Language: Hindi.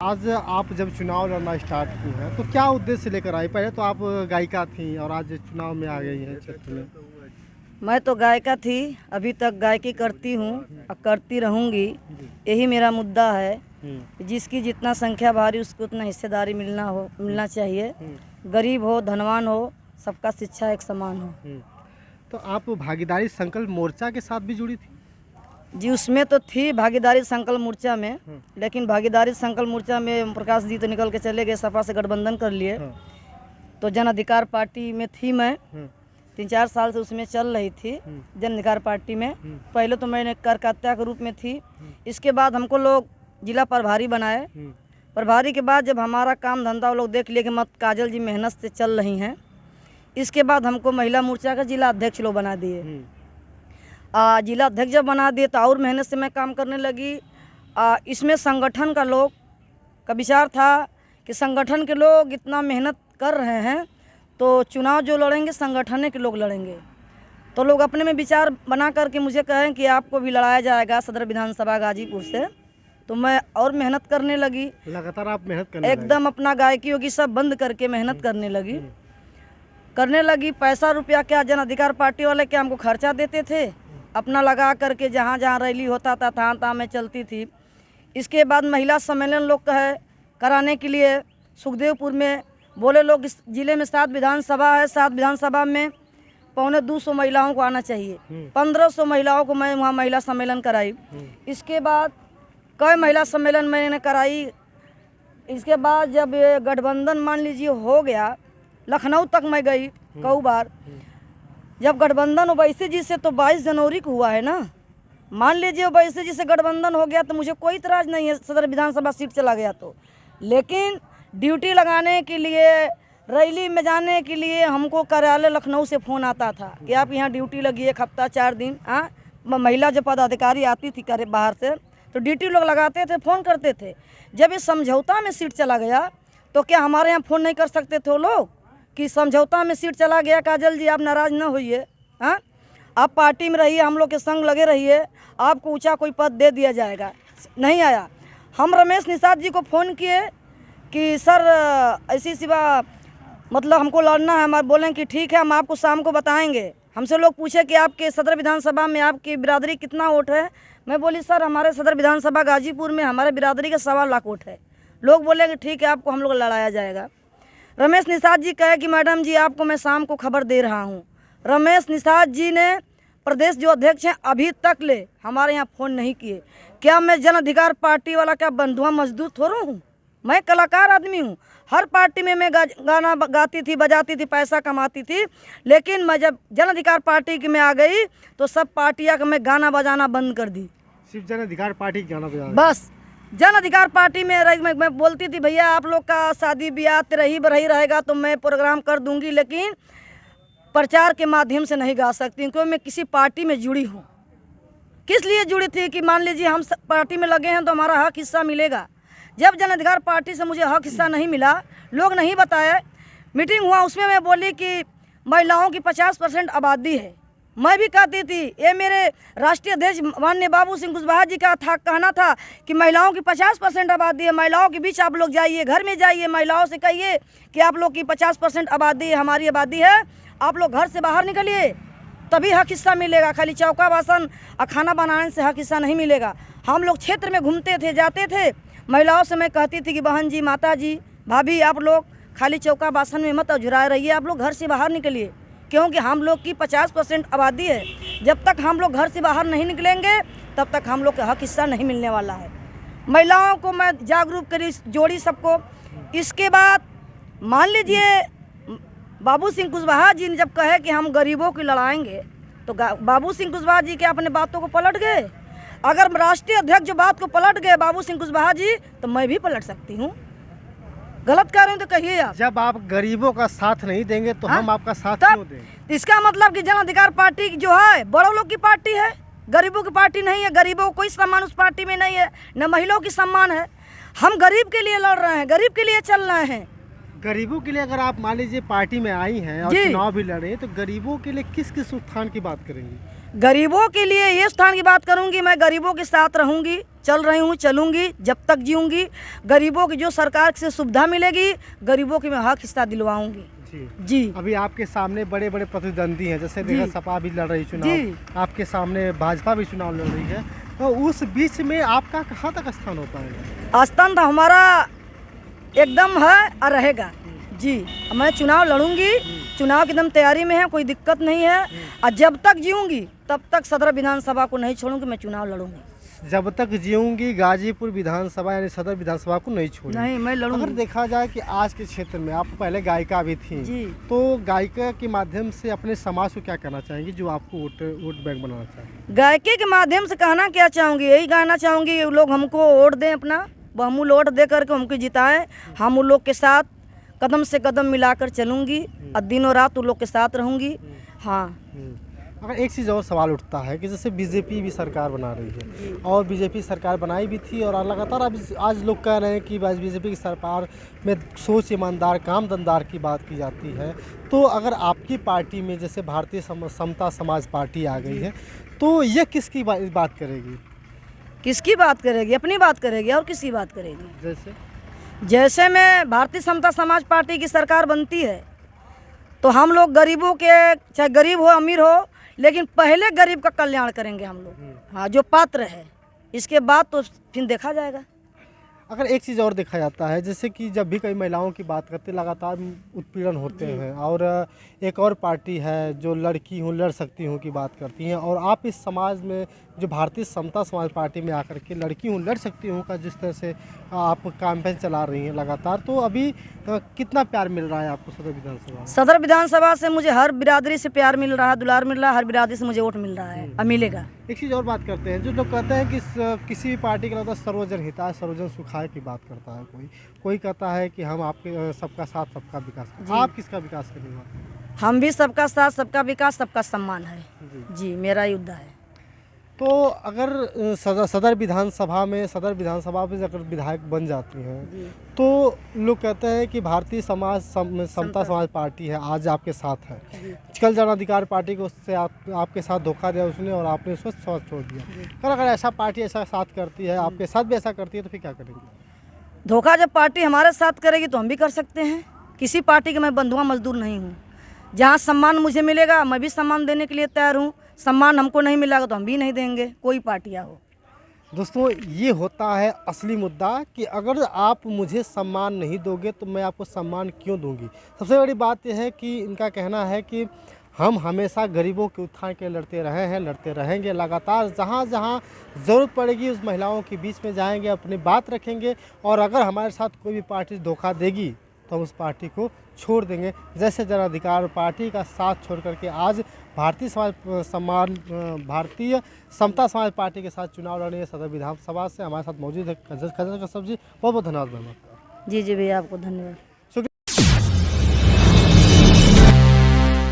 आज आप जब चुनाव लड़ना स्टार्ट की हैं तो क्या उद्देश्य लेकर आई? पहले तो आप गायिका थी और आज चुनाव में आ गई हैं क्षेत्र में। मैं तो गायिका थी, अभी तक गायकी करती हूँ और करती रहूँगी। यही मेरा मुद्दा है कि जिसकी जितना संख्या भारी उसको उतना हिस्सेदारी मिलना चाहिए। गरीब हो धनवान हो, सबका शिक्षा एक समान हो। तो आप भागीदारी संकल्प मोर्चा के साथ भी जुड़ी थी? जी, उसमें तो थी भागीदारी संकल्प मोर्चा में, लेकिन भागीदारी संकल्प मोर्चा में ओम प्रकाश जी तो निकल के चले गए, सपा से गठबंधन कर लिए। तो जन अधिकार पार्टी में थी मैं, 3-4 साल से उसमें चल रही थी जन अधिकार पार्टी में। पहले तो मैंने कार्यकर्ता के रूप में थी, इसके बाद हमको लोग जिला प्रभारी बनाए। प्रभारी के बाद जब हमारा काम धंधा वो लोग देख लिए कि मत काजल जी मेहनत से चल रही हैं, इसके बाद हमको महिला मोर्चा का जिला अध्यक्ष लोग बना दिए। जिला अध्यक्ष जब बना दिए तो और मेहनत से मैं काम करने लगी। इसमें संगठन का लोग का विचार था कि संगठन के लोग इतना मेहनत कर रहे हैं तो चुनाव जो लड़ेंगे संगठन के लोग लड़ेंगे। तो लोग अपने में विचार बना करके मुझे कहें कि आपको भी लड़ाया जाएगा सदर विधानसभा गाजीपुर से। तो मैं और मेहनत करने लगी। लगातार आप मेहनत करने एकदम अपना गायकी होगी सब बंद करके मेहनत करने लगी। पैसा रुपया क्या जन अधिकार पार्टी वाले क्या हमको खर्चा देते थे, अपना लगा करके जहाँ जहाँ रैली होता था तहाँ मैं चलती थी। इसके बाद महिला सम्मेलन लोग कहे कराने के लिए सुखदेवपुर में बोले लोग इस जिले में 7 विधानसभा है, 7 विधानसभा में 250 महिलाओं को आना चाहिए। 1500 महिलाओं को मैं वहाँ महिला सम्मेलन कराई। इसके बाद कई महिला सम्मेलन मैंने कराई। इसके बाद जब ये गठबंधन मान लीजिए हो गया, लखनऊ तक मैं गई कई बार। जब गठबंधन ओवैसी जी से तो 22 जनवरी को हुआ है ना, मान लीजिए ओवैसी जी से गठबंधन हो गया तो मुझे कोई इतराज़ नहीं है, सदर विधानसभा सीट चला गया तो। लेकिन ड्यूटी लगाने के लिए, रैली में जाने के लिए हमको कार्यालय लखनऊ से फ़ोन आता था कि आप यहाँ ड्यूटी लगी 1 हफ्ता 4 दिन। महिला जो पदाधिकारी आती थी करे बाहर से तो ड्यूटी लोग लगाते थे, फ़ोन करते थे। जब इस समझौता में सीट चला गया तो क्या हमारे यहाँ फ़ोन नहीं कर सकते थे वो लोग कि समझौता में सीट चला गया, काजल जी आप नाराज़ न होइए, आप पार्टी में रहिए, हम लोग के संग लगे रहिए, आपको ऊंचा कोई पद दे दिया जाएगा। नहीं आया। हम रमेश निषाद जी को फ़ोन किए कि सर ऐसी सिवा मतलब हमको लड़ना है। हमारे बोलें कि ठीक है हम आपको शाम को बताएंगे। हमसे लोग पूछे कि आपके सदर विधानसभा में आपकी बिरादरी कितना वोट है। मैं बोली सर हमारे सदर विधानसभा गाजीपुर में हमारे बिरादरी का 1.25 लाख वोट है। लोग बोले कि ठीक है आपको हम लोग लड़ाया जाएगा। रमेश निषाद जी कहे कि मैडम जी आपको मैं शाम को खबर दे रहा हूँ। रमेश निषाद जी ने प्रदेश जो अध्यक्ष हैं अभी तक ले हमारे यहाँ फ़ोन नहीं किए। क्या मैं जन अधिकार पार्टी वाला क्या बंधुआ मजदूर थोड़ा हूँ? मैं कलाकार आदमी हूँ। हर पार्टी में मैं गाना गाती थी, बजाती थी, पैसा कमाती थी। लेकिन मैं जब जन अधिकार पार्टी की में आ गई तो सब पार्टियाँ का मैं गाना बजाना बंद कर दी। सिर्फ जन अधिकार पार्टी गाना बजाना? बस जन अधिकार पार्टी में मैं बोलती थी भैया आप लोग का शादी ब्याह रही रहेगा तो मैं प्रोग्राम कर दूंगी, लेकिन प्रचार के माध्यम से नहीं गा सकती क्योंकि मैं किसी पार्टी में जुड़ी हूँ। किस लिए जुड़ी थी कि मान लीजिए हम पार्टी में लगे हैं तो हमारा हक हिस्सा मिलेगा। जब जन अधिकार पार्टी से मुझे हक हिस्सा नहीं मिला, लोग नहीं बताए, मीटिंग हुआ उसमें मैं बोली कि महिलाओं की 50% आबादी है। मैं भी कहती थी, ये मेरे राष्ट्रीय अध्यक्ष माननीय बाबू सिंह कुशवाहा जी का कहना था कि महिलाओं की 50% आबादी है। महिलाओं के बीच आप लोग जाइए, घर में जाइए, महिलाओं से कहिए कि आप लोग की 50% आबादी है, हमारी आबादी है, आप लोग घर से बाहर निकलिए तभी हक हिस्सा मिलेगा। खाली चौका बासन और खाना बनाने से हक हिस्सा नहीं मिलेगा। हम लोग क्षेत्र में घूमते थे, जाते थे, महिलाओं से मैं कहती थी कि बहन जी, माता जी, भाभी आप लोग खाली चौका बासन में मत अझुराए रहिए, आप लोग घर से बाहर निकलिए क्योंकि हम लोग की 50% आबादी है। जब तक हम लोग घर से बाहर नहीं निकलेंगे तब तक हम लोग का हक हिस्सा नहीं मिलने वाला है। महिलाओं को मैं जागरूक करी, जोड़ी सबको। इसके बाद मान लीजिए बाबू सिंह कुशवाहा जी ने जब कहे कि हम गरीबों की लड़ाएंगे तो बाबू सिंह कुशवाहा जी के अपने बातों को पलट गए। अगर राष्ट्रीय अध्यक्ष जो बात को पलट गए बाबू सिंह कुशवाहा जी तो मैं भी पलट सकती हूँ। गलत कह रहे हैं तो कहिए आप। जब आप गरीबों का साथ नहीं देंगे तो हम आपका साथ क्यों देंगे? इसका मतलब कि जन अधिकार पार्टी जो है बड़ों लोग की पार्टी है, गरीबों की पार्टी नहीं है। गरीबों को कोई सम्मान उस पार्टी में नहीं है, न महिलाओं की सम्मान है। हम गरीब के लिए लड़ रहे हैं, गरीब के लिए चल रहे हैं। गरीबों के लिए अगर आप मान लीजिए पार्टी में आई हैं और चुनाव भी लड़ रहे हैं तो गरीबों के लिए किस किस उत्थान की बात करेंगी? गरीबों के लिए ये स्थान की बात करूंगी, मैं गरीबों के साथ रहूंगी, चल रही हूँ, चलूंगी, जब तक जीऊंगी। गरीबों की जो सरकार से सुविधा मिलेगी, गरीबों की मैं हक हिस्सा दिलवाऊंगी। जी। अभी आपके सामने बड़े बड़े प्रतिद्वंदी हैं, जैसे देखा सपा भी लड़ रही चुनाव, आपके सामने भाजपा भी चुनाव लड़ रही है, तो उस बीच में आपका कहाँ तक स्थान होता है? स्थान तो हमारा एकदम है और रहेगा जी। मैं चुनाव लड़ूंगी, चुनाव की एकदम तैयारी में है, कोई दिक्कत नहीं है। और जब तक जीऊंगी तब तक सदर विधानसभा को नहीं छोड़ूंगी, मैं चुनाव लड़ूंगी। जब तक जीऊंगी गाजीपुर विधानसभा यानी सदर विधानसभा को नहीं छोड़ूंगी। नहीं, मैं लड़ूंगी। अगर देखा जाए कि आज के क्षेत्र में आप पहले गायिका भी थी जी। तो गायिका के माध्यम से अपने समाज को क्या कहना चाहेंगी जो आपको वोट बैंक बनाना चाहेंगे? गायकी के माध्यम से कहना क्या चाहूँगी, यही कहना चाहूँगी लोग हमको वोट दें, अपना बहुमूल्य वोट दे करके हमको जिताएं। हम उन लोग के साथ कदम से कदम मिलाकर चलूँगी और दिनों रात उन लोग के साथ रहूँगी। हाँ। अगर एक चीज़ और सवाल उठता है कि जैसे बीजेपी भी सरकार बना रही है और बीजेपी सरकार बनाई भी थी और लगातार अब आज लोग कह रहे हैं कि बीजेपी की सरकार में सोच ईमानदार काम धंधार की बात की जाती है, तो अगर आपकी पार्टी में जैसे भारतीय समता समाज पार्टी आ गई है तो यह किसकी बात करेगी? किसकी बात करेगी? अपनी बात करेगी और किसकी बात करेगी? जैसे में भारतीय समता समाज पार्टी की सरकार बनती है तो हम लोग गरीबों के, चाहे गरीब हो अमीर हो, लेकिन पहले गरीब का कल्याण करेंगे हम लोग। हाँ, जो पात्र है, इसके बाद तो फिर देखा जाएगा। अगर एक चीज़ और देखा जाता है जैसे कि जब भी कई महिलाओं की बात करते लगातार उत्पीड़न होते हैं, और एक और पार्टी है जो लड़की हूँ लड़ सकती हूँ की बात करती हैं, और आप इस समाज में जो भारतीय समता समाज पार्टी में आकर के लड़की हूँ लड़ सकती हूँ का जिस तरह से आप कैंपेन चला रही हैं लगातार, तो अभी कितना प्यार मिल रहा है आपको सदर विधानसभा? सदर विधानसभा से मुझे हर बिरादरी से प्यार मिल रहा है, दुलार मिल रहा है, हर बिरादरी से मुझे वोट मिल रहा है और मिलेगा। एक चीज़ और बात करते हैं, जो लोग कहते हैं कि किसी भी पार्टी का सर्वजन हिताय सर्वजन सुखाय की बात करता है, कोई कहता है कि हम आपके सबका साथ सबका विकास, आप किसका विकास करने वाले? हम भी सबका साथ सबका विकास सबका सम्मान है जी, मेरा युद्ध है। तो अगर सदर विधानसभा में अगर विधायक बन जाती हैं तो लोग कहते हैं कि भारतीय समता समाज पार्टी है आज आपके साथ है, कल जन अधिकार पार्टी को उससे आपके साथ धोखा दिया उसने और आपने उसको साथ छोड़ दिया। पर अगर ऐसा पार्टी ऐसा साथ करती है, आपके साथ भी ऐसा करती है, तो फिर क्या करेंगे? धोखा जब पार्टी हमारे साथ करेगी तो हम भी कर सकते हैं। किसी पार्टी के मैं बंधुआ मजदूर नहीं हूँ। जहाँ सम्मान मुझे मिलेगा मैं भी सम्मान देने के लिए तैयार हूँ। सम्मान हमको नहीं मिलेगा तो हम भी नहीं देंगे, कोई पार्टियाँ हो। दोस्तों, ये होता है असली मुद्दा कि अगर आप मुझे सम्मान नहीं दोगे तो मैं आपको सम्मान क्यों दूंगी। सबसे बड़ी बात यह है कि इनका कहना है कि हम हमेशा गरीबों के उत्थान के लड़ते रहे हैं, लड़ते रहेंगे, लगातार जहाँ जहाँ ज़रूरत पड़ेगी उस महिलाओं के बीच में जाएंगे, अपनी बात रखेंगे, और अगर हमारे साथ कोई भी पार्टी धोखा देगी तो हम उस पार्टी को छोड़ देंगे। जैसे जन अधिकार पार्टी का साथ छोड़ करके आज भारतीय समता समाज पार्टी के साथ चुनाव लड़ने सदर विधानसभा से हमारे साथ मौजूद है खजर कश्यप जी। बहुत बहुत धन्यवाद मैम। जी भैया, आपको धन्यवाद।